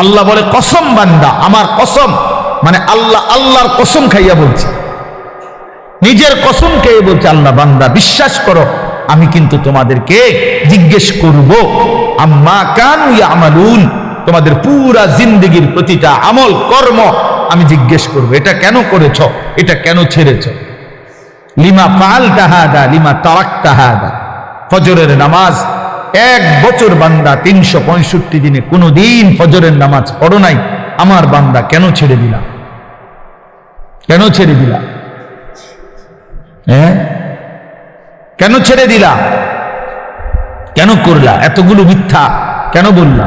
আল্লাহ বলে কসম বান্দা, আমার কসম, মানে আল্লাহ আল্লাহর কসম খাইয়া বলছে, নিজের কসম খেয়ে বলছে, আল্লাহ বান্দা বিশ্বাস করো, আমি কিন্তু তোমাদেরকে জিজ্ঞেস করব আম্মা কানু ইয়ামালুন, তোমাদের পুরা জিন্দেগীর প্রতিটা আমল কর্ম আমি জিজ্ঞেস করব, এটা কেন করেছ, এটা কেন ছেড়েছ, লিমা ফাআলতা হাদা লিমা তারাকতা হাদা। ফজরের নামাজ 1 বছর বান্দা 365 দিনে কোনোদিন ফজরের নামাজ পড়ো নাই, আমার বান্দা কেন ছেড়ে দিলা, কেন ছেড়ে দিলা, হ্যাঁ কেন ছেড়ে দিলা, কেন করলা, এতগুলো মিথ্যা কেন বললা,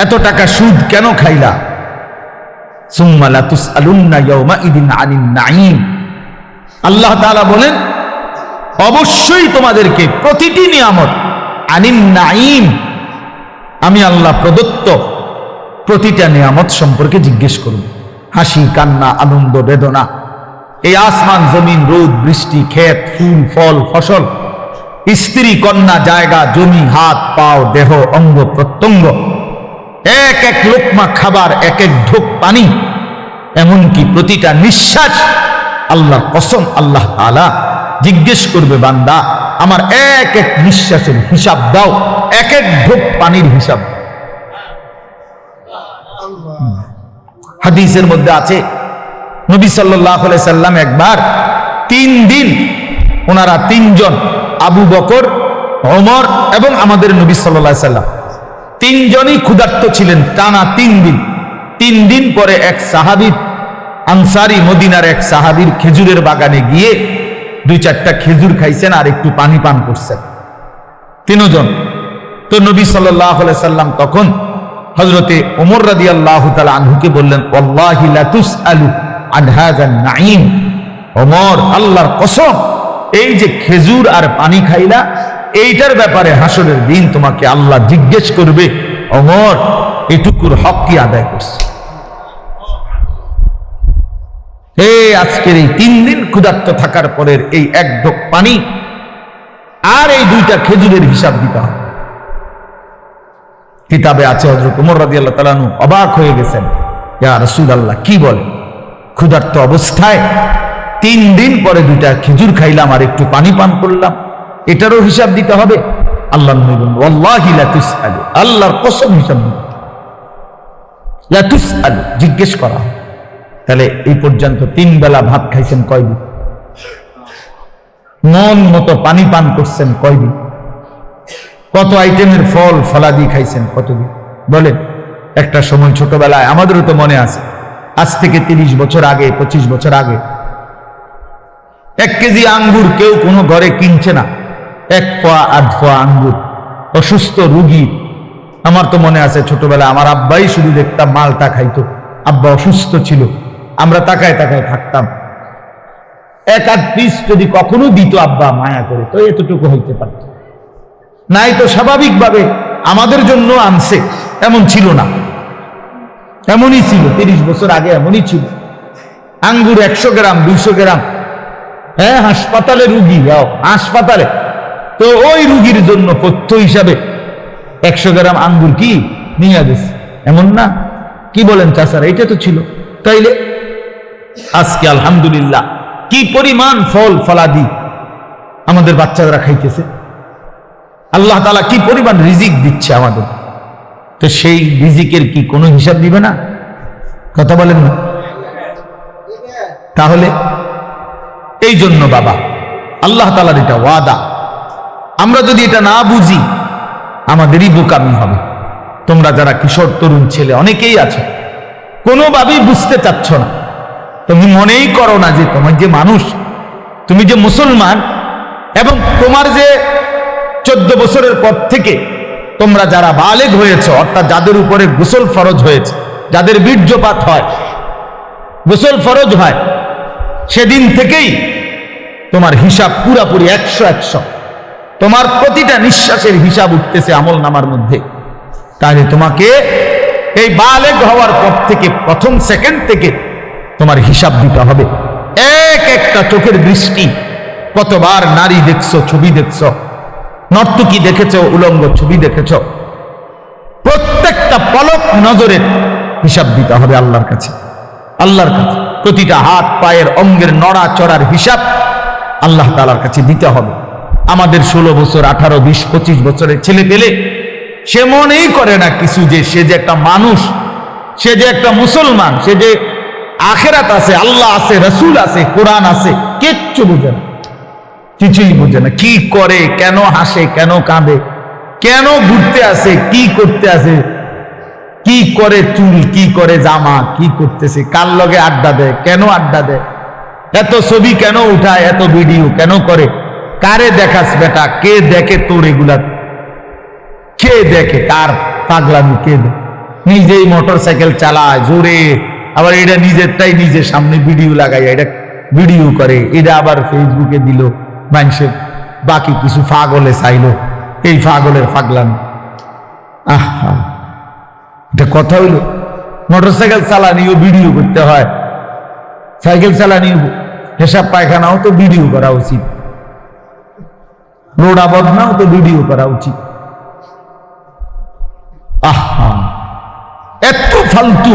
এত টাকা সুদ কেন খাইলা। সুম্মা লা তুসআলুন্না ইয়াওমাইদিন আনিন নাঈম, আল্লাহ তাআলা বলেন অবশ্যই তোমাদেরকে প্রতিটি নিয়ামত, আনিন নাঈম, আমি আল্লাহ প্রদত্ত প্রতিটা নিয়ামত সম্পর্কে জিজ্ঞেস করব। হাসি কান্না আনন্দ বেদনা, এই আসমান জমিন রোদ বৃষ্টি ক্ষেত ফুল ফল ফসল, স্ত্রী কন্যা জায়গা জমি হাত পাও দেহ অঙ্গ প্রত্যঙ্গ, এক এক লোকমা খাবার, এক এক ঢোক পানি, এমনকি প্রতিটা নিঃশ্বাস, আল্লাহর কসম আল্লাহ তাআলা জিজ্ঞেস করবে বান্দা আমার এক এক নিঃশ্বাসের হিসাব দাও, এক এক ঢোক পানির হিসাব। হাদিসের মধ্যে আছে নবী সাল্লাল্লাহু আলাইহি সাল্লাম একবার 3 দিন, ওনারা 3 জন, আবু বকর, ওমর এবং আমাদের নবী সাল্লাল্লাহু আলাইহি সাল্লাম 3 জনই ক্ষুধার্ত ছিলেন টানা 3 দিন। 3 দিন পরে এক সাহাবী আনসারী মদিনার এক সাহাবীর খেজুরের বাগানে গিয়ে 2-4টা খেজুর খাইছেন আর একটু পানি পান করছেন, 3 জন। তো নবী সাল্লাল্লাহু আলাইহি সাল্লাম তখন হযরতে ওমর রাদিয়াল্লাহু তাআলা আনহুকে বললেন, ওয়াল্লাহি লা তুসআলু আন হাযান নাঈম, ওমর আল্লাহর কসম, এই যে খেজুর আর পানি খাইলা এইটার ব্যাপারে হাসরের দিন তোমাকে আল্লাহ জিজ্ঞেস করবে, ওমর এটুকুর হক কি আদায় করছে। আজকের এই 3 দিন ক্ষুধার্ত থাকার পরের এই 1 ঢোক পানি আর এই 2টা খেজুরের হিসাব দিতে হবে। কিতাবে আছে হযরত ওমর রাদিয়াল্লাহু তাআলা আনহু অবাক হয়ে গেছেন, ইয়া রাসূলুল্লাহ কি বলে, ক্ষুধার্ত অবস্থায় 3 দিন পরে 2টা খেজুর খাইলাম আর একটু পানি পান করলাম, এটারও হিসাব দিতে হবে। আল্লাহ নবী বলেন, ওয়াল্লাহি লা তুসআলু, আল্লাহর কসম হিসাব দিতে, লা তুসআলু, জিজ্ঞেস করা। তাহলে এই পর্যন্ত 3 বেলা ভাত খাইছেন কয়দিন, মন মতো পানি পান করছেন কয়দিন, কত আইটেমের ফল ফলাদি খাইছেন কতদিন বলেন। একটা সময় ছোটবেলায় আমাদেরও তো মনে আছে, আজ থেকে 30 বছর আগে 25 বছর আগে 1 কেজি আঙ্গুর কেউ কোনো ঘরে কিনছে না, 1 পোয়া 8 পোয়া আঙ্গুর, অসুস্থ রোগী। আমার তো মনে আছে ছোটবেলায় আমার আব্বাই শুধু দেখতাম মালটা খাইতো, আব্বা অসুস্থ ছিল, আমরা তাকায় তাকায় থাকতাম, 1-8 পিস যদি কখনো দিত আব্বা মায়া করে তো এতটুকু হইতে পারত, নাই তো স্বাভাবিকভাবে আমাদের জন্য আনছে, এমন ছিল না, এমনই ছিল 30 বছর আগে, এমনই ছিল। আঙ্গুর 100 গ্রাম 200 গ্রাম, হ্যাঁ হাসপাতালে রুগী, হাসপাতালে তো ওই রুগীর জন্য পথ্য হিসাবে 100 গ্রাম আঙ্গুর কি নিয়ে গেছে, এমন না? কি বলেন চাচারা, এটা তো ছিল। তাইলে আজকে আলহামদুলিল্লাহ কি পরিমাণ ফল ফলাদি আমাদের বাচ্চারা খাইতেছে, আল্লাহ তাআলা কি পরিমাণ রিজিক দিচ্ছে আমাদের, তো সেই রিজিকের কি কোনো হিসাব দিবে না? কথা বলেন না? তাহলে এই জন্য বাবা আল্লাহ তাআলার এটা ওয়াদা, আমরা যদি এটা না বুঝি আমাদেরই বোকামি হবে। তোমরা যারা কিশোর তরুণ ছেলে অনেকেই আছো, কোনোভাবেই বুঝতে চাচ্ছ না, তুমি মনেই করো না যে তোমার যে মানুষ, তুমি যে মুসলমান, এবং তোমার যে 14 বছরের পর থেকে তোমরা যারা বালেগ হয়েছে, অর্থাৎ যাদের উপরে গোসল ফরজ হয়েছে, যাদের বীর্যপাত হয়, গোসল ফরজ হয়, সেদিন থেকেই তোমার হিসাব পুরাপুরি 100 তোমার প্রতিটা নিঃশ্বাসের হিসাব উঠতেছে আমল নামার মধ্যে। তাহলে তোমাকে এই বালেগ হওয়ার পর থেকে প্রথম সেকেন্ড থেকে তোমার হিসাব দিতে হবে। একটা চোখের দৃষ্টি, কতবার নারী দেখছো, ছবি দেখছো, নর্তকী দেখেছো, উলঙ্গ ছবি দেখেছো, প্রত্যেকটা পলক নজরের হিসাব দিতে হবে আল্লাহর কাছে। আল্লাহর কাছে প্রতিটা হাত পায়ের অঙ্গের নড়া চড়ার হিসাব আল্লাহ তাআলার কাছে দিতে হবে। আমাদের 16 বছর 18 20 25 বছরের ছেলে পেলে সে মনেই করে না কিছু, যে সে যে একটা মানুষ, সে যে একটা মুসলমান, সে যে আখেরাত আছে, আল্লাহ আছে, রসুল আছে, কোরআন আছে, কিচ্ছু বুঝে না, কিছুই বুঝে না। কি করে, কেন হাসে, কেন কাঁদে, কেন ঘুরতে আসে, কি করতে আসে, কি করে চুল, কি করে জামা, কি করতেছে, কার লগে আড্ডা দেয়, কেন আড্ডা দেয়, এত ছবি কেন উঠায়, এত ভিডিও কেন করে, কারে দেখাস বেটা, কে দেখে তোর এগুলা, কে দেখে, কার পাগলামি কে দেখে? নিজেই মোটর সাইকেল চালায় জোরে, আবার এটা নিজেরটাই নিজের সামনে ভিডিও লাগাই, এটা ভিডিও করে, এটা আবার ফেসবুকে দিল, মানুষের বাকি কিছু পাগলে চাইলো, এই পাগলের পাগলামি। আহা, এটা কথা হইল? মোটর সাইকেল চালানিও ভিডিও করতে হয়, সাইকেল চালানিও, পেশাব পায়খানাও তো ভিডিও করা উচিত, রোডা বদনাও তো ভিডিও করা উচিত। আহা, এত ফালতু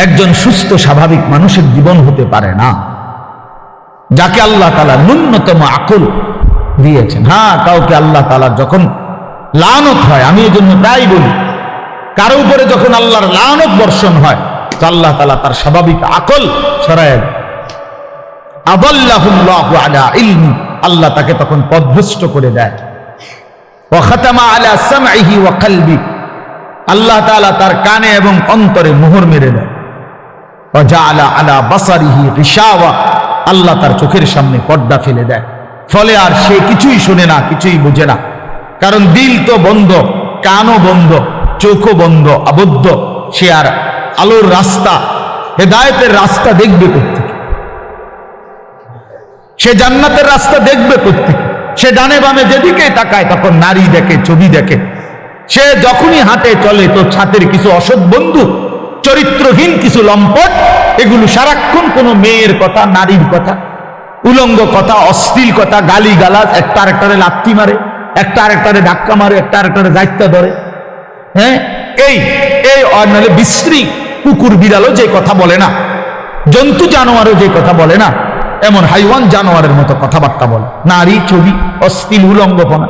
একজন সুস্থ স্বাভাবিক মানুষের জীবন হতে পারে না, যাকে আল্লাহ তাআলা ন্যূনতম আকল দিয়েছেন। হ্যাঁ, কাউকে আল্লাহ তাআলা যখন লানত হয়, আমি এই জন্য তাই বলি, কারো উপরে যখন আল্লাহর লানত বর্ষণ হয়, তো আল্লাহ তাআলা তার স্বাভাবিক আকল সরায় দেয়। আদাল্লাহুল্লাহু আলা ইলমি, আল্লাহ তাকে তখন পথভ্রষ্ট করে দেয়। ওয়া খাতামা আলা সামঈহি ওয়া কলবি, আল্লাহ তাআলা তার কানে এবং অন্তরে মোহর মেরে দেয়। ওয়া জাআলা আলা বাসারিহি গিশাওয়া, আল্লাহ তার চোখের সামনে পর্দা ফেলে দেয়, ফলে আর সে কিছুই শোনে না, কিছুই বোঝে না, কারণ দিল তো বন্ধ, কানও বন্ধ, চোখও বন্ধ, আবদ্ধ। সে আর আলোর রাস্তা, হেদায়েতের রাস্তা দেখবে কোত্থেকে? সে জান্নাতের রাস্তা দেখবে কোত্থেকে? সে ডানে বামে যেদিকে তাকায় তখন নারী দেখে, ছবি দেখে। সে যখনই হাঁটে চলে তো ছাতের কিছু অসৎ বন্ধু, চরিত্রহীন কিছু লম্পট, এগুলো সারাক্ষণ কোনো মেয়ের কথা, নারীর কথা, উলঙ্গ কথা, অশ্লীল কথা, গালি গালাজ, একটা আরেকটারে লাথি মারে, একটা আরেকটারে ধাক্কা মারে, একটা আরেকটারে যাইতে ধরে। হ্যাঁ, এই নাহলে বিশ্রী কুকুর বিড়ালও যে কথা বলে না, জন্তু জানোয়ারও যে কথা বলে না, এমন হাইওয়ান জানোয়ারের মতো কথাবার্তা বলে। নারী, ছবি, অশ্লীল উলঙ্গপনা,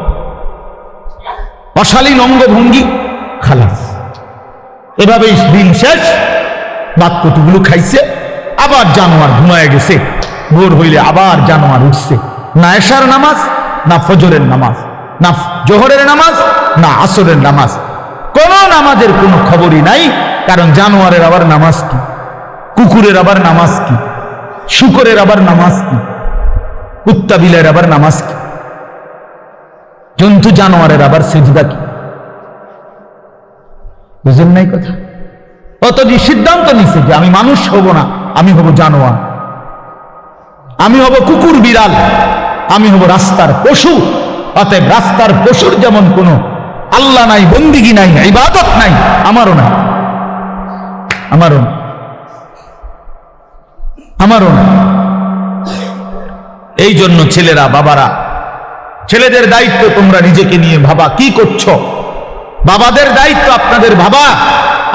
অশালীন অঙ্গভঙ্গি, খালাস। এভাবেই দিন শেষ, বাদ কতগুলো খাইছে, আবার জানোয়ার ঘুমায় গেছে, ভোর হইলে আবার জানোয়ার উঠছে। না এশার নামাজ, না ফজরের নামাজ, না জোহরের নামাজ, না আসরের নামাজ, কোন নামাজের কোনো খবরই নাই। কারণ জানোয়ারের আবার নামাজ কি, কুকুরের আবার নামাজ কি, শুকরের আবার নামাজ কি, কুত্তা বিলের আবার নামাজ কি, জন্তু জানোয়ারের আবার সিজদা কি? বুঝেন নাই কথা? অত সিদ্ধান্ত নিছে যে আমি মানুষ হব না, আমি হব জানোয়ার, আমি হব কুকুর বিড়াল, আমি হব রাস্তার পশু। অতএব রাস্তার পশুর যেমন কোনো আল্লাহ নাই, বন্দিগি নাই, ইবাদত নাই, আমারও নাই, আমারও না, আমারও না। এই জন্য ছেলেরা, বাবারা, ছেলেদের দায়িত্ব তোমরা নিজেকে নিয়ে ভাবা, কি করছো? বাবাদের দায়িত্ব আপনাদের ভাবা,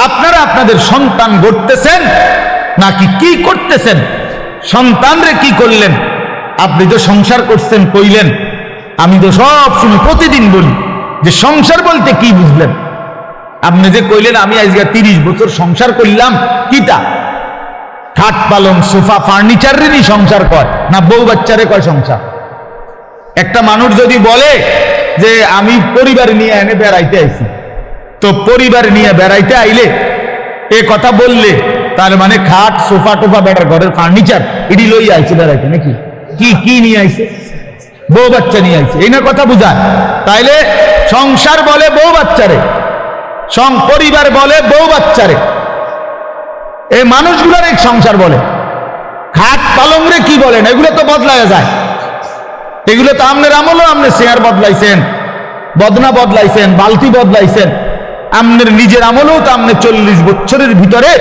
আপনারা আপনাদের সন্তান গড়তেছেন নাকি কি করতেছেন? সন্তানরে কি করলেন? আপনি তো সংসার করছেন কইলেন, আমি তো সব সময় প্রতিদিন বলি যে সংসার বলতে কি বুঝলেন? আপনি যে কইলেন আমি আজকে 30 বছর সংসার করলাম, কিটা? খাট পালং সোফা ফার্নিচারেরই সংসার কয় না বউ বাচ্চারে কয় সংসার? একটা মানুষ যদি বলে যে আমি পরিবার নিয়ে এনে বেড়াইতে আইছি, তো পরিবার নিয়ে বেড়াইতে আইলে এ কথা বললে তার মানে খাট সোফা টোফা বেটার ঘরের ফার্নিচার এটি লই আইছে বেড়াইতে, নাকি কি কি নিয়ে আইছে? বউ বাচ্চা নিয়ে আইছে, এই না কথা বুঝায়। তাইলে সংসার বলে বউ বাচ্চারে, পরিবার বলে বউ বাচ্চারে, এই মানুষগুলোর এক সংসার বলে। খাট পালংরে কি বলেন? এগুলো তো বদলায় যায়, এগুলো তো আমনের আমলও আপনি চেয়ার বদলাইছেন, বদনা বদলাইছেন, বালতি বদলাইছেন, আমনের নিজের আমলেও তো আপনি 40 বছরের ভিতরে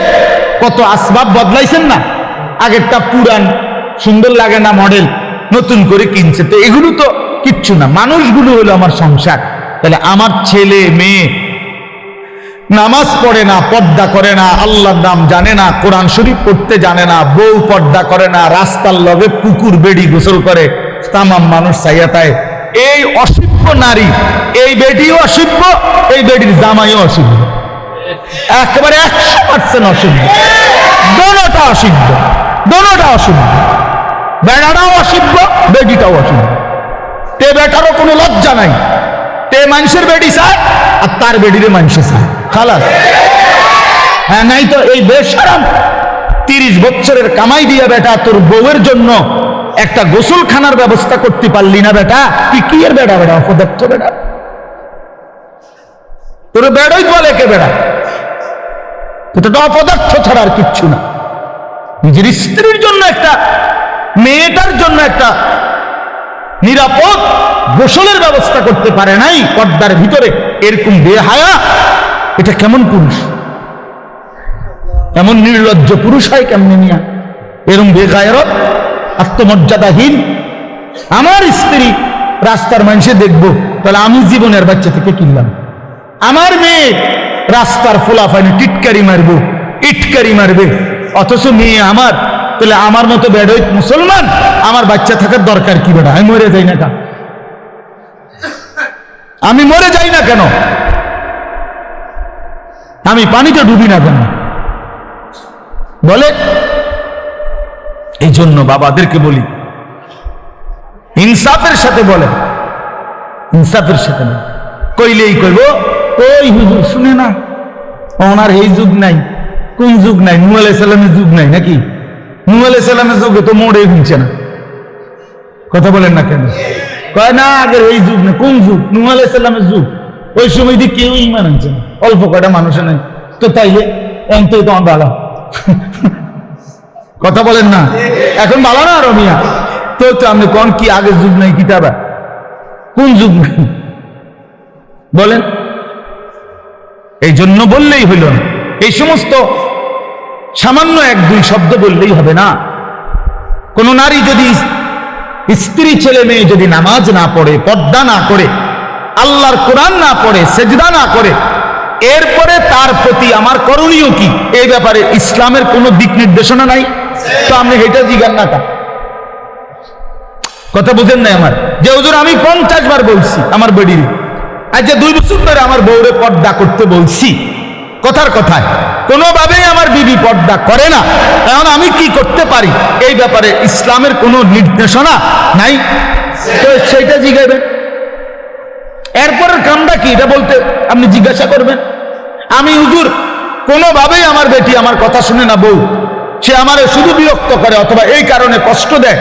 কত আসবাব বদলাইছেন না? আগেরটা পুরান সুন্দর লাগে না, মডেল নতুন করে কিনছে, তো এগুলো তো কিচ্ছু না। মানুষগুলো হলো আমার সংসার। তাহলে আমার ছেলে মেয়ে নামাজ পড়ে না, পর্দা করে না, আল্লাহর নাম জানে না, কোরআন শরীফ পড়তে জানে না, বউ পর্দা করে না, রাস্তার লগে পুকুর বেড়ি গোসল করে, তামাম মানুষ চাইয়াতায়। এই অসভ্য নারী, এই বেডিও অসভ্য, এই বেডির জামাইও অসভ্য, একেবারে 100% অসভ্য। দোনোটা অসভ্য, দোনোটা অসভ্য। বেড়াটাও অসভ্য, বেডিটাও অসভ্য। তে বেটারও কোনো লজ্জা নাই, তে মানুষের বেডি চায় আর তার বেডিরে মানুষে চায়, খালাস। হ্যাঁ, নাই তো এই বেশরম 30 বছরের কামাই দিয়া বেটা তোর বউয়ের জন্য একটা গোসলখানার ব্যবস্থা করতে পারলি না বেটা, তুই কি এর বেটা? বেটা অপদার্থ বেটা, তোর বেড়ই বলে কে বেটা? এটা অপদার্থ ছাড়া আর কিচ্ছু না। নিজের স্ত্রীর জন্য একটা, মেয়েটার জন্য একটা নিরাপদ গোসলের ব্যবস্থা করতে পারে নাই পর্দার ভিতরে, এরকম বেহায়া, এটা কেমন পুরুষ? এমন নির্লজ্জ পুরুষ হয় কেমনে নিয়া? এরকম বেগায়রত, আত্মমর্যাদাহীন। আমার স্ত্রী রাস্তার মানুষে দেখবো, তাহলে আমি জীবনের বাচ্চা থেকে কিনলাম। আমার মেয়ে রাস্তার ফোলাফাইনে টিটকারি মারবো, ইটকারি মারবে, অথচ মেয়ে আমার, তাহলে আমার মতো বেডই মুসলমান, আমার বাচ্চা থাকার দরকার কি বেটা? আমি মরে যাই না কেন? আমি মরে যাই না কেন? আমি পানিতে ডুবি না কেন? বলে। এই জন্য বাবাদেরকে বলি, ইনসাফের সাথে বলে, ইনসাফের সাথে না কইলেই কইব ওই হুজুর শুনে না, ওনার এই যুগ নাই। কোন যুগ নাই? নূহ আলাইহিস সালামের যুগ নাই নাকি? নূহ আলাইহিস সালামের যুগে তো মোড়েই শুনছে না, কথা বলেন না কেন? কয় না আগের এই যুগ না। কোন যুগ? নূহ আলাইহিস সালামের যুগ। ওই সময় দিয়ে কেউ ইমান আনছে না, অল্প কয়টা মানুষের নাই। তো তাইলে তো তোমার ভালো, কথা বলেন না? এখন ভালো না আরো মিয়া? তো আপনি কোন কি আগের যুগ নাই কিতাবা? কোন যুগ নাই বলেন? এই জন্য বললেই হইল না, এই সমস্ত সামান্য 1-2 শব্দ বললেই হবে না। কোন নারী যদি, স্ত্রী ছেলে মেয়ে যদি নামাজ না পড়ে, পর্দা না করে, আল্লাহর কোরআন না পড়ে, সেজদা না করে, এরপরে তার প্রতি আমার করণীয় কি, এই ব্যাপারে ইসলামের কোন দিক নির্দেশনা নাই। তো আপনি এটা জিজ্ঞান না, কথা বুঝেন নাই আমার? যে হুজুর আমি 50 বার বলছি আমার বেডির, আজ যে 2 বছর ধরে আমার বউরে পর্দা করতে বলছি, কথার কথায় কোনোভাবেই আমার বিবি পর্দা করে না, এখন আমি কি করতে পারি? এই ব্যাপারে ইসলামের কোনো নির্দেশনা নাই। তো সেইটা জিজ্ঞাসবেন, এরপরের কামটা কি এটা বলতে আপনি জিজ্ঞাসা করবেন। আমি হুজুর কোনোভাবেই আমার বেটি আমার কথা শুনে না, বউ সে আমারে শুধু বিরক্ত করে অথবা এই কারণে কষ্ট দেয়,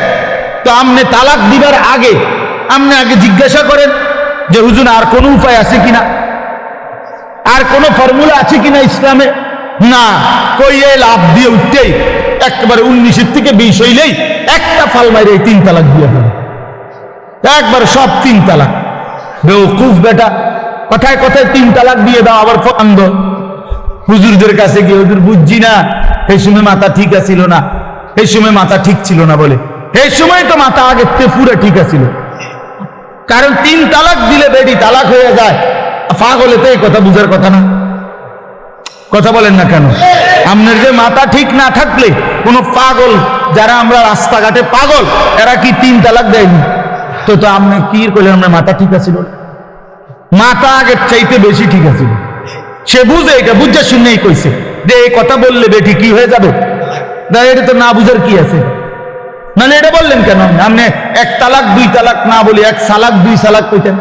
তো আপনি তালাক দিবার আগে আপনি আগে জিজ্ঞাসা করেন যে হুজুর আর কোনো উপায় আছে কিনা, আর কোনো ফর্মুলা আছে কিনা ইসলামে? না, কইয়ে লাভ দিয়ে উঠতেই একেবারে 19 থেকে 20 হইলেই একটা ফাল মাইরে 3 তালাক দিয়ে ফেলে, একবার সব 3 তালাক। বেওকুফ বেটা, কথায় কথায় 3 তালাক দিয়ে দাও, আবার ফন্দ হুজুরদের কাছে গিয়ে হুজুর বুঝছি না, এই সময় মাথা ঠিক আছিল না, এই সময় মাথা ঠিক ছিল না বলে, এই সময় তো মাথা আগের থেকে পুরো ঠিক আছিল। কারণ 3 তালাক দিলে বেডি তালাক হয়ে যায়, পাগলে তো এই কথা বুঝার কথা না, কথা বলেন না কেন? আপনার যে মাথা ঠিক না থাকলে কোন পাগল, যারা আমরা রাস্তাঘাটে পাগল, এরা কি 3 তালাক দেয়নি? তো তো আপনি কি করলেন? আপনার মাথা ঠিক আছিল, মাথা আগের চাইতে বেশি ঠিক আছিল। সে বুঝে, এটা বুঝে শুনেই কইছে যে এই কথা বললে বেটি কি হয়ে যাবে, এটা তো না বুঝার কি আছে? মানে এটা বললেন কেন? আপনি 1 তালাক 2 তালাক না বলি 1 সালাক 2 সালাক কইতেন,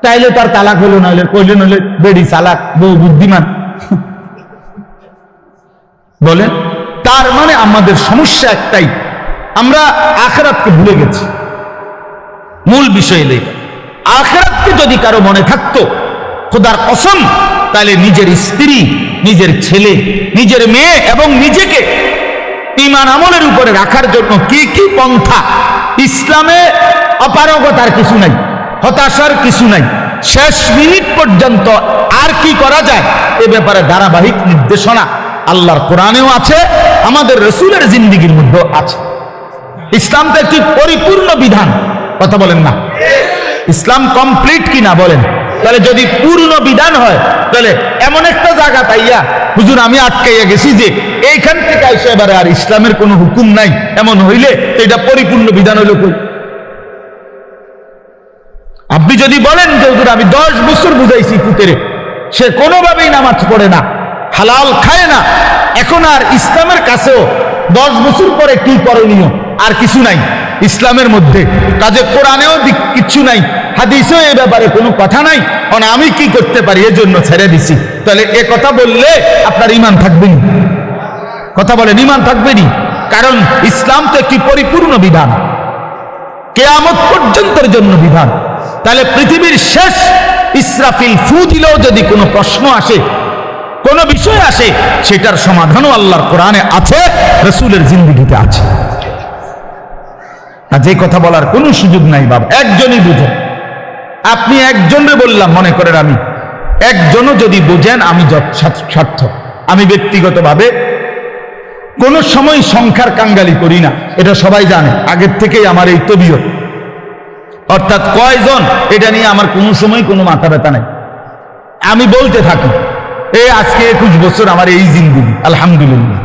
তাইলে তার তালাক হলো না, হলে কইলেন হলে বেডি সালাক, বউ বুদ্ধিমান বলেন। তার মানে আমাদের সমস্যা একটাই, আমরা আখিরাতকে ভুলে গেছি। মূল বিষয় নেই, আখিরাতকে যদি কারো মনে থাকতো খোদার কসম, তাহলে নিজের স্ত্রী, নিজের ছেলে, নিজের মেয়ে এবং নিজেকে ঈমান আমলের উপরে রাখার জন্য কি কি পন্থা, ইসলামে অপারগতার কিছু নাই, হতাশার কিছু নাই, শেষ মিনিট পর্যন্ত আর কি করা যায় এ ব্যাপারে ধারাবাহিক নির্দেশনা আল্লাহর কোরআনেও আছে, আমাদের রাসূলের জিন্দেগির মধ্যেও আছে। ইসলাম তো একটি পরিপূর্ণ বিধান, কথা বলেন না? ইসলাম কমপ্লিট কিনা বলেন? তাহলে যদি পূর্ণ বিধান হয় তাহলে এমন একটা জায়গা তাইয়া হুজুর আমি আটকাইয়া গেছি যে এইখান থেকে আইসা এবারে আর ইসলামের কোনো হুকুম নাই, এমন হইলে এটা পরিপূর্ণ বিধান হইল কই? আপনি যদি বলেন যে হুজুর আমি 10 বছর বুঝাইছি পুতেরে, সে কোনোভাবেই নামাজ পড়ে না, হালাল খায় না, এখন আর ইসলামের কাছেও 10 বছর পরে কি করণীয় আর কিছু নাই ইসলামের মধ্যে, কাজে কোরআনেও কিচ্ছু নাই, হাদিসেও এই ব্যাপারে কোনো কথা নাই, কারণ আমি কি করতে পারি এজন্য ছেড়ে দিছি। তাহলে এ কথা বললে আপনার ঈমান থাকবে না, কথা বলেন ঈমান থাকবে না, কারণ ইসলাম তো একটি পরিপূর্ণ বিধান, কিয়ামত পর্যন্তের জন্য বিধান। তাহলে পৃথিবীর শেষ ইসরাফিল ফু দিলেও যদি কোনো প্রশ্ন আসে, কোনো বিষয় আসে, সেটার সমাধানও আল্লাহর কোরআনে আছে, রাসূলের জিন্দেগিতে আছে। আর যে কথা বলার কোনো সুযোগ নাই বাবা, একজনই বুঝেন। আপনি একজনরে বললাম, মনে করেন আমি একজনও যদি বুঝেন আমি সার্থক। আমি ব্যক্তিগতভাবে কোনো সময় সংখ্যার কাঙ্গালি করি না, এটা সবাই জানে, আগের থেকেই আমার এই তবিয়ত। অর্থাৎ কয়জন এটা নিয়ে আমার কোনো সময় কোনো মাথা ব্যথা নাই, আমি বলতে থাকি এই আজকে 21 বছর আমার এই জিন্দেগি, আলহামদুলিল্লাহ।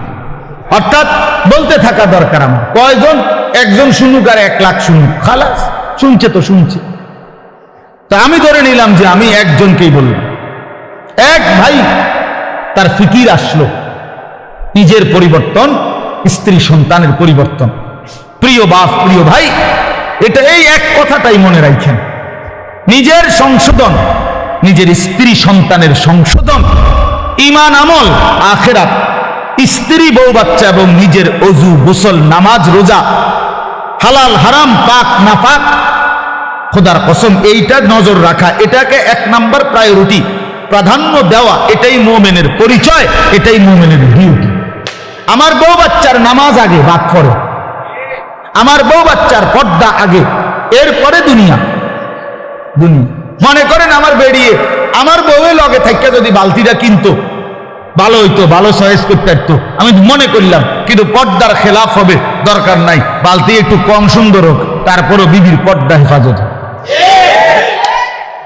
অর্থাৎ বলতে থাকা দরকার আমার। কয়জন? একজন শুনুক আর 1 লাখ শুনুক, খালাস, শুনছে তো শুনছে। তা আমি ধরে নিলাম যে আমি একজনকেই বললাম। এক ভাই তার ফিকির আসলো নিজের পরিবর্তন, স্ত্রী সন্তানের পরিবর্তন। প্রিয় বাপ, প্রিয় ভাই, এটা এই এক কথাটাই মনে রাখেন, নিজের সংশোধন, নিজের স্ত্রী সন্তানের সংশোধন, ঈমান আমল, আখিরাত, স্ত্রী বউ বাচ্চা এবং নিজের ওযু গোসল নামাজ রোজা, হালাল হারাম পাক না পাক, খোদার কসম এইটা নজর রাখা, এটাকে 1 নাম্বার প্রায়োরিটি, প্রাধান্য দেওয়া, এটাই মুমিনের পরিচয়, এটাই মুমিনের ডিউটি। আমার বউ বাচ্চার নামাজ আগে, বাদ পরে। আমার বউ বাচ্চার পর্দা আগে, এরপরে দুনিয়া। মনে করেন আমার বেরিয়ে আমার বউয়ের লগে থাইকা যদি বালতিটা কিনতো ভালো হইতো, ভালো চয়েস করতে পারতো, আমি মনে করলাম, কিন্তু পর্দার খেলাফ হবে, দরকার নাই, বালতি একটু কম সুন্দর হোক, তারপরও বিবির পর্দা হেফাজত।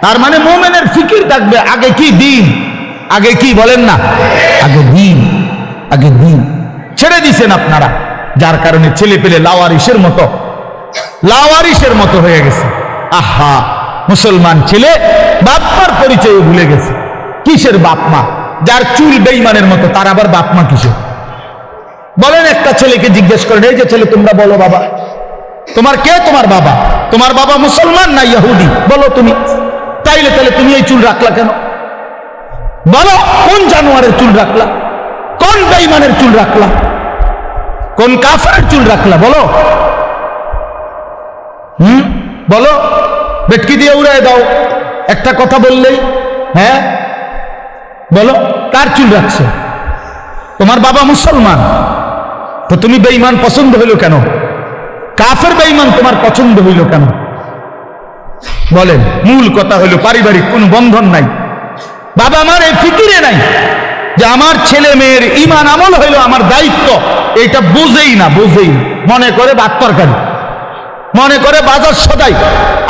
তার মানে মুমিনের ফিকির থাকবে আগে কি দিন, আগে কি বলেন না, আগে দিন, আগে দিন। ছেড়ে দিছেন আপনারা, যার কারণে ছেলে পেলে লাওয়ারিসের মতো হয়ে গেছে। আহা, মুসলমান ছেলে বাপমার পরিচয় ভুলে গেছে। কিসের বাপ মা? যার চুল বেঈমানের মতো, তার আবার বাপ মা কিসের? বলেন, একটা ছেলেকে জিজ্ঞেস করেন, এই যে ছেলে তোমরা বলো বাবা, তোমার কে তোমার বাবা? তোমার বাবা মুসলমান না ইহুদি? বলো তুমি। তাইলে তাহলে তুমি এই চুল রাখলা কেন? বলো, কোন জানোয়ারের চুল রাখলা? কোন বেঈমানের চুল রাখলা? কোন কাফেরের চুল রাখলা? বলো, বলো, বেটকি দিয়ে উড়ায় দাও একটা কথা বললেই। হ্যাঁ বলো, কার চুল রাখছো? তোমার বাবা মুসলমান, তো তুমি বেঈমান পছন্দ হইল কেন? কাফের বেঈমান তোমার পছন্দ হইল কেন? বলেন। মূল কথা হইল পারিবারিক কোনো বন্ধন নাই, বাবা মার এই ফিকিরে নাই যে আমার ছেলে মেয়ের ঈমান আমল হইল আমার দায়িত্ব, এইটা বুঝেই না। মনে করে ভাত তরকারি, মনে করে বাজার সদাই,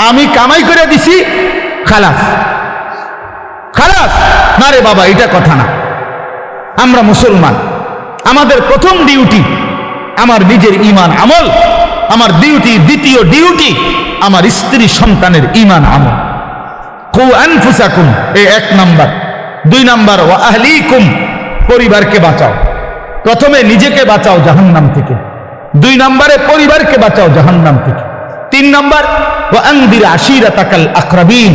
আমি কামাই করে দিছি, খালাস খালাস। না রে বাবা, এটা কথা না। আমরা মুসলমান, আমাদের প্রথম ডিউটি আমার নিজের ঈমান আমল, আমার ডিউটি, দ্বিতীয় ডিউটি আমার স্ত্রী সন্তানের ঈমান আমল। কু আনফুসাকুম, এই 1 নাম্বার। 2 নাম্বার, ওয়া আহলিকুম, পরিবারকে বাঁচাও। প্রথমে নিজেকে বাঁচাও জাহান্নাম থেকে, 2 নাম্বারে পরিবারকে বাঁচাও জাহান্নাম থেকে, 3 নাম্বার ওয়া আনদির আশিরাতাকাল আকরাবিন,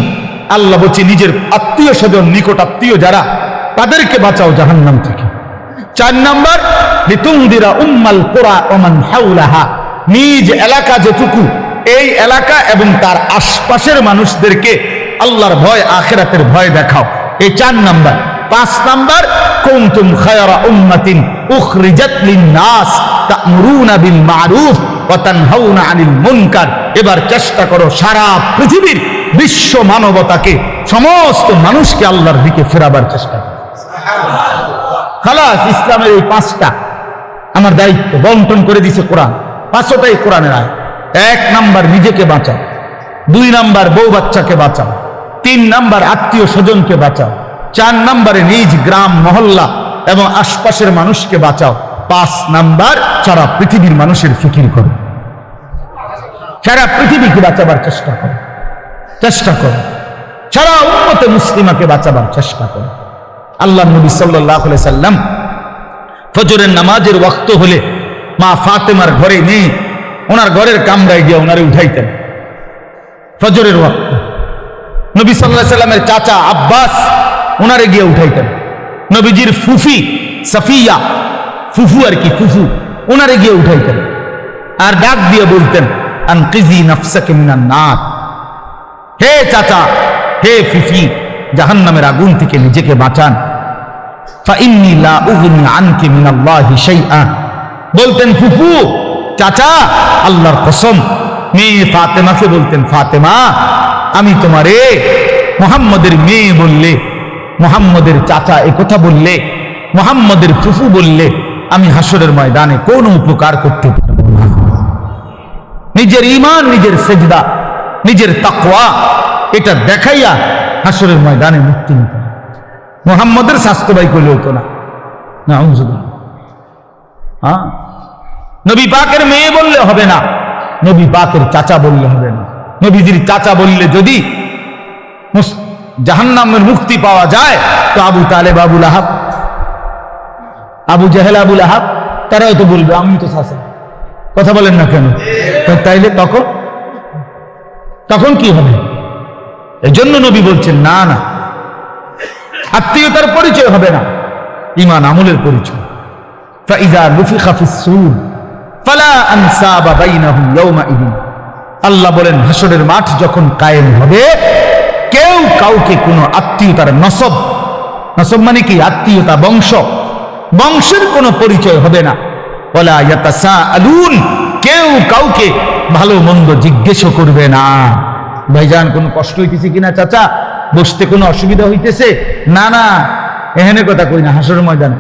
আল্লাহ বলছে নিজের আত্মীয় স্বজন, নিকট আত্মীয় যারা, তাদেরকে বাঁচাও জাহান্নাম থেকে। 4 নাম্বার লিতুনদিরা উম্মাল কুরা ওয়া মান হাওলাহা, নিজ এলাকা যেটুকু, এই এলাকা এবং তার আশপাশের মানুষদেরকে আল্লাহর ভয়, আখিরাতের ভয় দেখাও। এই 4 নাম্বার। 5 নাম্বার কুনতুম খায়রা উম্মাতিন উখরিজাত লিন-নাস তা'মুরুনা বিল মা'রুফ ওয়া তানহাউনা আনিল মুনকার। এবার চেষ্টা করো সারা পৃথিবীর বিশ্ব মানবতাকে, সমস্ত মানুষকে আল্লাহর দিকে ফেরাবার চেষ্টা করো। খালাস, ইসলামের এই 5টা আমার দায়িত্ব বন্টন করে দিছে কোরআন। 5টাই কোরআনের আয়াত। 1 নাম্বার নিজেকে বাঁচাও, 2 নাম্বার বউ বাচ্চাকে বাঁচাও, 3 নাম্বার আত্মীয় স্বজনকে বাঁচাও, 4 নাম্বারে নিজ গ্রাম মহল্লা এবং আশপাশের মানুষকে বাঁচাও, 5 নাম্বার সারা পৃথিবীর মানুষের ফিকির করো, সারা পৃথিবীকে বাঁচাবার চেষ্টা করো, সারা উম্মতে মুসলিমাকে বাঁচাবার চেষ্টা করো। আল্লাহ নবী সাল্লাল্লাহু আলাইহি সাল্লাম ফজরের নামাজের ওয়াক্ত হলে মা ফাতেমার ঘরে নেই, ওনার ঘরের কামরায় গিয়ে ওনারে উঠাইতেন। ফজরের ওয়াক্ত নবী সাল্লাল্লাহু আলাইহি সাল্লামের চাচা আব্বাস ওনারে গিয়ে উঠাইতেন। নবীজির ফুফি সাফিয়া, ফুফু আর কি, ফুফু ওনারে গিয়ে উঠাইতেন আর ডাক দিয়ে বলতেন, আনকিজি নাফসাকা মিনান নার, হে চাচা, হে ফুফি, জাহান্নামের আগুন থেকে নিজেকে বাঁচান। ফাইন্নী লা উগনি আনকি মিনাল্লাহি শাইআ, বলতেন ফুফু, চাচা, আল্লাহর কসম। মেয়ে ফাতেমাকে বলতেন, ফাতেমা, আমি তোমারে মুহাম্মদের মেয়ে বললে, মুহাম্মদের চাচা এ কথা বললে, মুহাম্মদের ফুফু বললে আমি হাসরের ময়দানে কোনো উপকার করতে পারবো না। নিজের ঈমান, নিজের সেজদা, নিজের তাকওয়া এটা দেখাইয়া হাসরের ময়দানে মুক্তি নিতে হবে। মুহাম্মদের স্বাস্থ্য ভাই করলে হতো না, হ্যাঁ, নবী পাকের মেয়ে বললে হবে না, নবী পাকের চাচা বললে হবে না। নবীজির চাচা বললে যদি জাহান্নামের মুক্তি পাওয়া যায়, তো আবু তালেব, আবু লাহাব, আবু জাহেল, আবু লাহাব তারাও তো বলবে আমি তো চাচা। কথা বলেন না কেন? তাইলে তখন কি হবে? এজন্য নবী বলছেন, না না, আত্মীয়তার পরিচয় হবে না, ঈমান আমলের পরিচয়। ফাইযা নুফিখা ফিস-সূর ফালা আনসাবা বাইনাহুম ইয়াওমাইদিন, আল্লাহ বলেন হাসরের মাঠ যখন কায়েম হবে, কেউ কাউকে কোনো আত্মীয়তার নসব মানে কি? আত্মীয়তা, বংশের কোনো পরিচয় হবে না। ওয়ালা ইয়াতাসাআলুন, কেউ কাউকে ভালো মন্দ জিজ্ঞেসও করবে না। ভাইজান কোনো কষ্ট হইতেছে কিনা চাচা, বসতে কোনো অসুবিধা হইতেছে? না না, এখানে কথা কই না, হাসরের ময়দানে।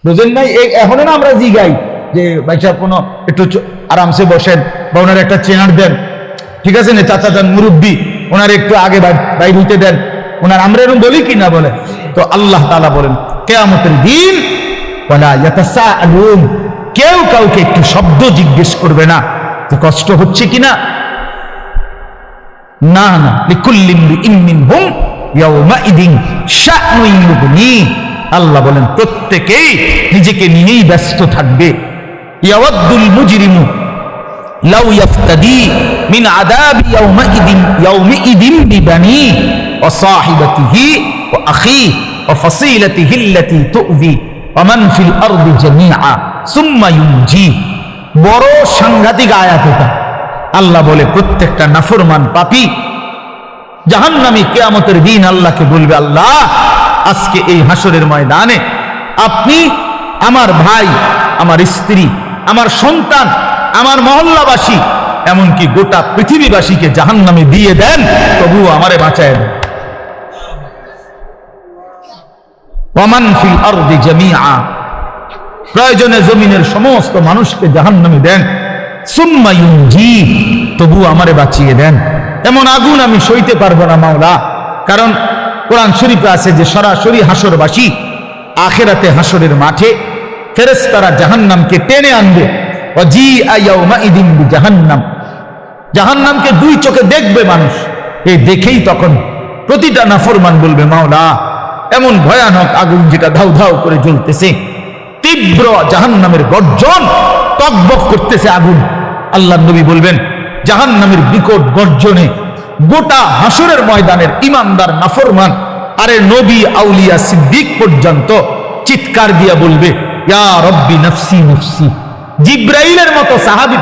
বুঝেন নাই? এখনো না আমরা জিগাই যে ভাই সাহেব কোনো একটু আরামসে বসেন, বা ওনার একটা চেয়ার দেন, ঠিক আছে না চাচা যান, মুরব্বী, ওনার একটু আগে বাইর হইতে দেন, ওনার আমরা এরকম বলি কি না বলে? তো আল্লাহ তাআলা বলেন কিয়ামতের দিন ওয়ালা ইয়াতাসাআলুন, কেউ কাউকে একটু শব্দ জিজ্ঞেস করবে না যে কষ্ট হচ্ছে কিনা। না না, লিকুল্লি ইমরিইন মিনহুম ইয়াওমাইদিন শা'নুন ইউগনি, আল্লাহ বলেন প্রত্যেকেই নিজেকে নিয়েই ব্যস্ত থাকবে। ইয়াওয়াদ্দুল মুজরিমু লাউ ইয়াফতাদি মিন আযাবি ইয়াওমাইদিন বিবানি ওয়া সাহিবাতিহি ওয়া আখিহি ওয়া ফাসিলাতিহি আল্লাতী তুযি ওয়া মান ফিল আরদি জামিআ সুম্মা ইউনজি। বড় সাংঘাতিক আয়াত এটা। আল্লাহ বলে প্রত্যেকটা নাফরমান পাপী জাহান্নামী কিয়ামতের দিন আল্লাহকে বলবে, আল্লাহ আজকে এই হাসরের ময়দানে আপনি আমার ভাই, আমার স্ত্রী, আমার সন্তান, আমার মহল্লাবাসী, এমনকি গোটা পৃথিবীবাসীকে জাহান্নামে দিয়ে দেন, তবুও আমারে বাঁচায় দেন। ওয়ামান ফিল আরদি জামিআ, প্রয়োজনে জমিনের সমস্ত মানুষকে জাহান্নামে দেন, সুম্মা ইউনজি, তবুও আমারে বাঁচিয়ে দেন। এমন আগুন আমি সইতে পারবো না মাওলা। কারণ কোরআন শরীফে আছে যে সরাসরি হাসরবাসী আখিরাতে হাসরের মাঠে ফেরেশতারা জাহান্নামকে টেনে আনবে। ওয়াজিআ ইয়াওমাইদিন বিজাহান্নাম, জাহান্নামকে 2 চোখে দেখবে মানুষ। এই দেখেই তখন প্রতিটা নাফরমান বলবে, মাওলা এমন ভয়ানক আগুন যেটা ধাউ ধাউ করে জ্বলতেছে, তীব্র জাহান্নামের গর্জন, টকবক করতেছে আগুন। আল্লাহর নবী বলবেন জাহান্নামের বিকট গর্জনে গোটা হাসরের ময়দানের ইমানদার নাফরমান, আরে নবী, আউলিয়া, সিদ্দিক পর্যন্ত চিৎকার দিয়া বলবে, ইয়া রব্বি নফসি নফসি। জিব্রাইলের মতো সাহাবী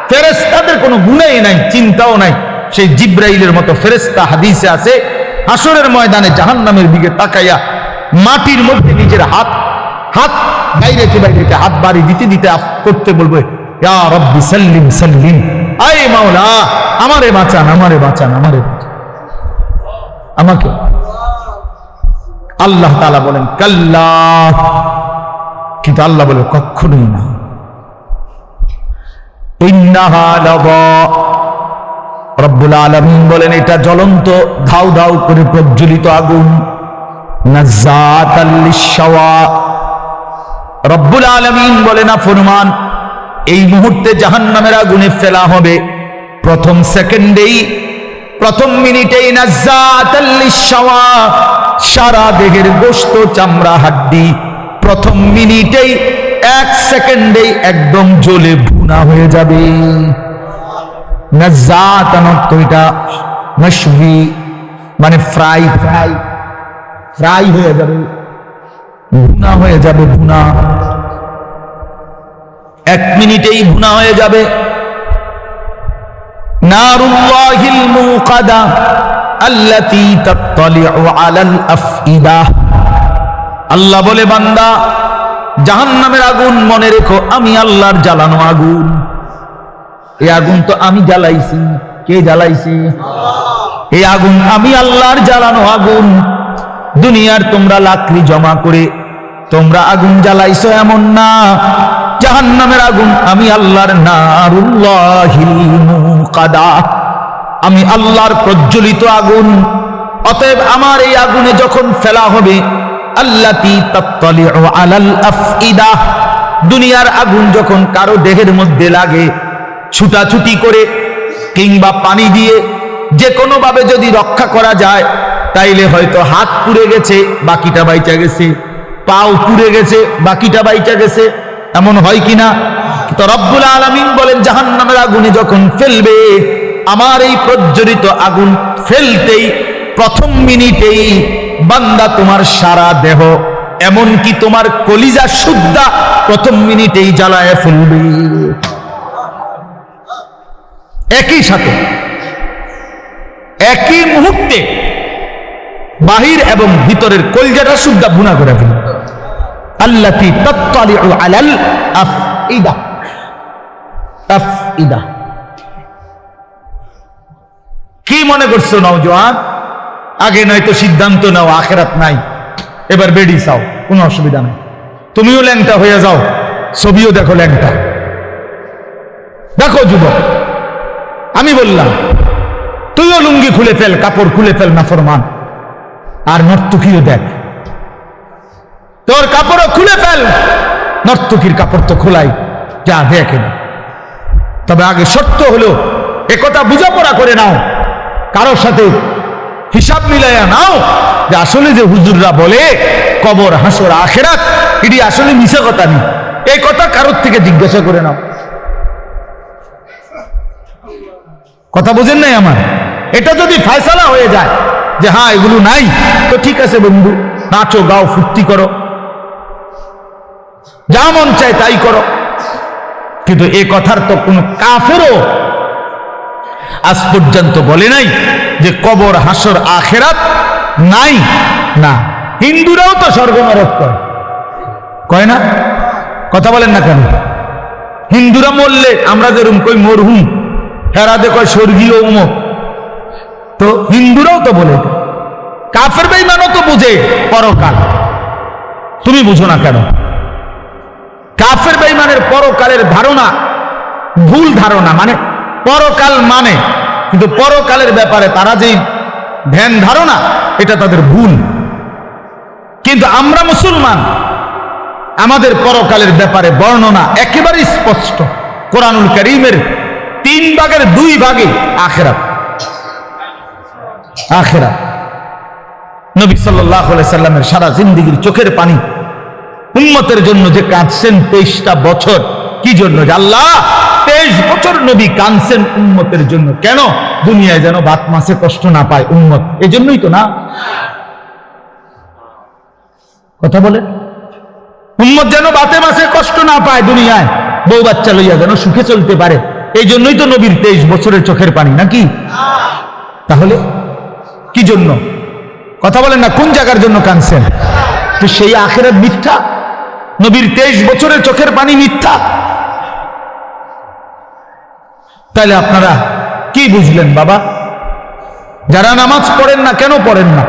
ফেরেশতাদের কোনো গুণই নাই, চিন্তাও নাই। সেই জিব্রাইলের মতো ফেরেশতা হাদিসে আছে হাসরের ময়দানে জাহান্নামের দিকে তাকাইয়া মাটির মধ্যে নিজের হাত বাইরে হাত বাড়ি দিতে দিতে করতে বলবে, ইয়া রব্বি সাল্লিম সাল্লিম, আয় মাওলা আমারে বাঁচান, আমারে বাঁচান, আমারে বাঁচান, আমাকে। আল্লাহ তাআলা বলেন কাল্লা, কিন্তু আল্লাহ বলে কখনোই না। ইন্নাহা লাযা, রব্বুল আলামিন বলেন এটা জ্বলন্ত ধাউ ধাউ করে প্রজ্বলিত আগুন, নাজ্জাতাল লিশ-শাওয়া। রব্বুল আলামিন বলেন ফরমান এই মুহূর্তে জাহান্নামের আগুনে ফেলা হবে, প্রথম সেকেন্ডেই, প্রথম মিনিটেই নাজ্জাতাল লিশ-শাওয়া, সারা দেহের গোশত চামড়া হাড্ডি প্রথম মিনিটেই, এক সেকেন্ডেই একদম জ্বলে ভুনা হয়ে যাবে। নাজ্জাতান এটা মাশভি মানে ফ্রাই ফ্রাই ফ্রাই হয়ে যাবে, ভুনা হয়ে যাবে, ভুনা এক মিনিটেই ভুনা হয়ে যাবে। নারুল্লাহিল মুকাদা আল্লাতী তাত্তালিউ আলাল আফইদা। আল্লাহ বলে বান্দা জাহান্নামের আগুন মনে রেখো আমি আল্লাহর জ্বালানো আগুন। এই আগুন তো আমি জ্বালাইছি। কে জ্বালাইছি? এই আগুন আমি আল্লাহর জ্বালানো আগুন। দুনিয়ার তোমরা লাকড়ি জমা করে তোমরা আগুন জ্বালাইছো এমন না, জাহান্নামের আগুন আমি আল্লাহর, নারুল্লাহিল মুকাদা, আমি আল্লাহর প্রজ্বলিত আগুন। অতএব আমার এই আগুনে যখন ফেলা হবে, আল্লাতী তাত্তালিউ আলাল আফইদা, দুনিয়ার আগুন যখন কারো দেহের মধ্যে লাগে, ছুটাছুটি করে কিংবা পানি দিয়ে যে কোনো ভাবে যদি রক্ষা করা যায়, তাইলে হয়তো হাত পুড়ে গেছে বাকিটা বাইচা গেছে, পাও পুড়ে গেছে বাকিটা বাইচা গেছে, এমন হয় কিনা? তো রব্বুল আলামিন বলেন জাহান্নামের আগুনে যখন ফেলবে, আমার এই প্রজ্বলিত আগুন ফেলতেই প্রথম মিনিটেই বান্দা তোমার সারা দেহ এমনকি তোমার কলিজা সুদ্ধা প্রথম মিনিটেই জ্বালায় ফেলবে। একই সাথে একই মুহূর্তে বাহির এবং ভিতরের কলিজাটা সুদ্ধা ভুনা করে ফেলবে। আল্লাতী তাত্তালিউ আলাল আফইদা, আফইদা। কি মনে করছো নওজোয়ান? আগে নয়তো সিদ্ধান্ত নাও আখিরাত নাই, এবার বেডি চাও, কোনো অসুবিধা নেই। তুমিও ল্যাংটা হয়ে যাও, ছবিও দেখো ল্যাংটা। দেখো যুবক, আমি বললাম তুইও লুঙ্গি খুলে ফেল, কাপড় খুলে ফেল, নাফরমান। আর নর্তকীও দেখ, তোর কাপড়ও খুলে ফেল, নর্তকীর কাপড় তো খোলাই, যা দেখে না। তবে আগে শর্ত হলো একথা বুঝাপড়া করে নাও, কারোর সাথে হিসাব মিলাইয়া নাও যে আসলে যে হুজুররা বলে কবর হাসর আখিরাত, এটি আসলে মিছা কথা নেই, এই কথা কারোর থেকে জিজ্ঞাসা করে নাও। কথা বুঝেন নাই আমার? এটা যদি ফয়সালা হয়ে যায় যে হ্যাঁ এগুলো নাই, তো ঠিক আছে বন্ধু, নাচো গাও ফুর্তি করো, যা মন চায় তাই করো। কিন্তু এ কথার তো কোনো কাফেরও আজ পর্যন্ত বলে নাই যে কবর হাসর আখিরাত নাই। না, হিন্দুরাও তো স্বর্গ নরক কয় না? কথা বলেন না কেন? হিন্দুরা মরলে আমরা যেরকম কই মরহুম, হেরাদে কয় স্বর্গীয় উমক, তো হিন্দুরাও তো বলে। কাফের বেঈমানও তো বুঝে পরকাল, তুমি বুঝো না কেন? কাফের বেঈমানের পরকালের ধারণা ভুল ধারণা, মানে পরকাল মানে, কিন্তু পরকালের ব্যাপারে তারা যে ধ্যান ধারণা এটা তাদের ভুল। কিন্তু আমরা মুসলমান, আমাদের পরকালের ব্যাপারে বর্ণনা একেবারে স্পষ্ট। কোরআনুল কারীমের 3 ভাগের 2 ভাগে আখিরাত। আখিরাত নবী সাল্লাল্লাহু আলাইহি সাল্লামের সারা জিন্দেগীর চোখের পানি উম্মতের জন্য যে কাঁদছেন 23টা বছর, কি জন্য? আল্লাহ 23 বছর নবী কাঁদছেন উম্মতের জন্য। কেন? দুনিয়ায় যেন ভাত মাছে কষ্ট না পায় উম্মত, এই জন্যই তো না? কথা বলে, উম্মত যেন ভাতে মাছে কষ্ট না পায় দুনিয়ায়, বউ বাচ্চা লইয়া যেন সুখে চলতে পারে, এই জন্যই তো নবীর 23 বছরের চোখের পানি, নাকি? তাহলে কি জন্য? কথা বলেন না, কোন জায়গার জন্য কাঁদছেন? তো সেই আখিরাত মিথ্যা, নবীর 23 বছরের চোখের পানি মিথ্যা। তাহলে আপনারা কি বুঝলেন বাবা? যারা নামাজ পড়েন না, কেন পড়েন না?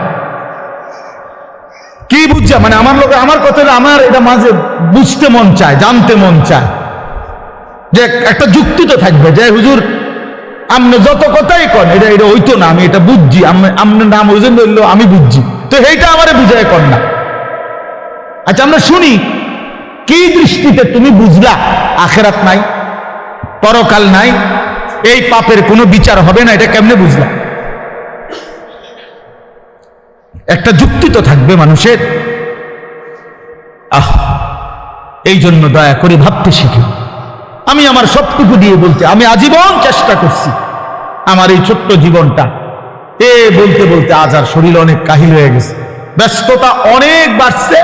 কি বুঝছে? মানে আমার লোক, আমার কথা, আমার এটা মাঝে বুঝতে মন চায়, জানতে মন চায় যে একটা যুক্তি তো থাকবে যে হুজুর আপনি যত কথাই কন এটা এটা হইতো না, আমি এটা বুঝছি, আপনার নাম ওই জন্য বললো আমি বুঝছি, তো এইটা আমারে বুঝায় কর না। আচ্ছা আমরা শুনি, কি দৃষ্টিতে তুমি বুঝলা আখেরাত নাই, পরকাল নাই, এই পাপের কোনো বিচার হবে না, এটা কেমনে বুঝলা? একটা যুক্তি তো থাকবে মানুষের। এই জন্য দয়া করে ভাবতে শিখি। আমি আমার সবটুকু দিয়ে বলতে, আমি আজীবন চেষ্টা করছি আমার এই ছোট্ট জীবনটা বলতে বলতে আজ আর শরীর অনেক কাহিল হয়ে গেছে, ব্যস্ততা অনেক বাড়ছে,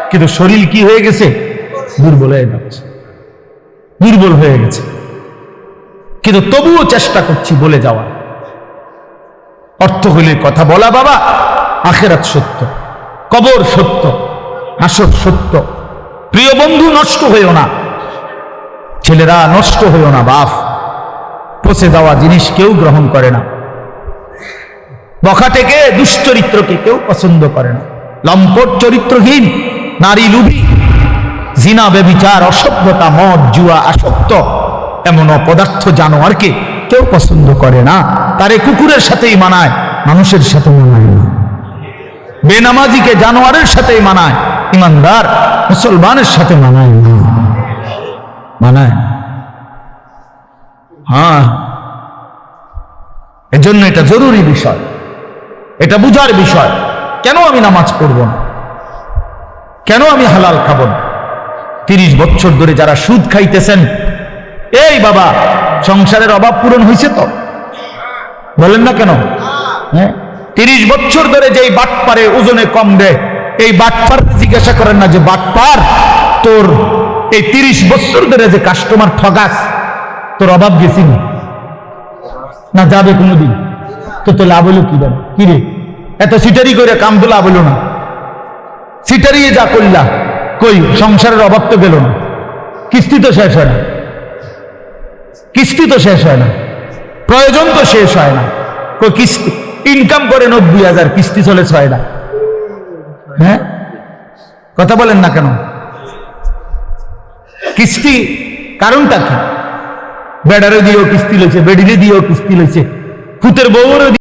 কিন্তু শরীর কি হয়ে গেছে? দুর্বল হয়ে যাচ্ছে, দুর্বল হয়ে গেছে। কিন্তু তবুও চেষ্টা করছি বলে যাওয়া। অর্থ হইলে কথা বলা, বাবা আখেরাত সত্য, কবর সত্য, হাসর সত্য। প্রিয় বন্ধু নষ্ট হইও না, ছেলেরা নষ্ট হইও না, বাপ পচে যাওয়া জিনিস কেউ গ্রহণ করে না, বখাটেকে দুশ্চরিত্রকে কেউ পছন্দ করে না, লম্পট চরিত্রহীন নারী লুভি, জিনা ব্যভিচার অসভ্যতা মদ জুয়া আসক্ত এমন অপদার্থ জানোয়ারকে কেউ পছন্দ করে না। তারে কুকুরের সাথেই মানায়, মানুষের সাথে মানায় না। বেনামাজিকে জানোয়ারের সাথেই মানায়, ইমানদার মুসলমানের সাথে মানায় না, মানায়। হ্যাঁ, এজন্য এটা জরুরি বিষয়, এটা বুঝার বিষয়। কেন আমি নামাজ পড়ব না, কেন আমি হালাল খাবো না? 30 বছর ধরে যারা সুদ খাইতেছেন, এই বাবা সংসারের অভাব পূরণ হয়েছে তো? বলেন না কেন? হ্যাঁ, 30 বছর ধরে যেই বাটপারে ওজনে কম দেয়, এই বাটপার জিজ্ঞাসা করেন না যে বাটপার তোর এই 30 বছর ধরে যে কাস্টমার ঠগাস, তোর অভাব গেছি না যাবে কোনোদিন? তো লাভ হইল কি? দেন কি রে, এত সিটারি করে কাম তো লাভ হইল না, সিটারিয়ে যা করলা, কই সংসারের অভাব তো গেল না, কিস্তি তো শেষ হয় না, কিস্তি তো শেষ হয় না, প্রয়োজন তো শেষ হয় না। কই কিস্তি ইনকাম করে 90,000, কিস্তি চলে 6 লাখ। হ্যাঁ, কথা বলেন না কেন? কিস্তি কারণটা কি? বেডারে দিয়েও কিস্তি লইছে, বেডিরে দিয়েও কিস্তি লইছে, ফুতের বউরও